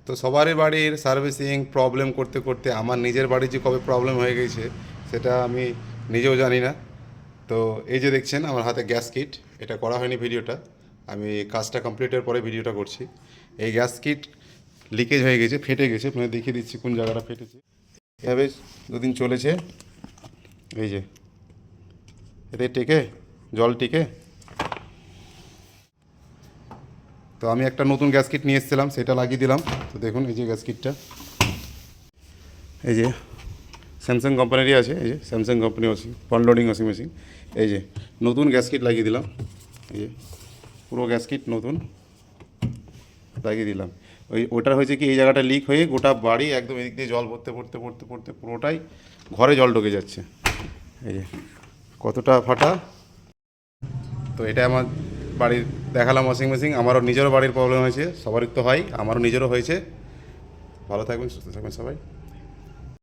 তো সবারই বাড়ির সার্ভিসিং প্রবলেম করতে করতে আমার নিজের বাড়ির যে কবে প্রবলেম হয়ে গেছে সেটা আমি নিজেও জানি না। তো এই যে দেখছেন আমার হাতে গ্যাস কিট, এটা করা হয়নি ভিডিওটা, আমি কাজটা কমপ্লিটের পরে ভিডিওটা করছি। এই গ্যাস কিট লিকেজ হয়ে গেছে, ফেটে গেছে, মানে দেখিয়ে দিচ্ছি কোন জায়গাটা ফেটেছে। এভাবে দুদিন চলেছে, এই যে এতে টেকে জল টিকে। তো আমি একটা নতুন গ্যাস কিট নিয়ে এসেছিলাম, সেটা লাগিয়ে দিলাম। তো দেখুন এই যে গ্যাস কিটটা, এই যে স্যামসাং কোম্পানিরই আছে, এই যে Samsung company washing front loading washing machine. এই যে নতুন গ্যাস কিট লাগিয়ে দিলাম, এই যে পুরো গ্যাস কিট নতুন লাগিয়ে দিলাম। ওটার হয়েছে কি, এই জায়গাটা লিক হয়ে গোটা বাড়ি একদম এদিক দিয়ে জল ভরতে পড়তে পড়তে পড়তে পুরোটাই ঘরে জল ঢুকে যাচ্ছে। এই যে কতটা ফাটা। তো এটা আমার বাড়ির দেখালাম ওয়াশিং মেশিন। আমারও নিজেরও বাড়ির প্রবলেম হয়েছে, সবারই তো হয়, আমারও নিজেরও হয়েছে। ভালো থাকবেন, সুস্থ থাকবেন সবাই।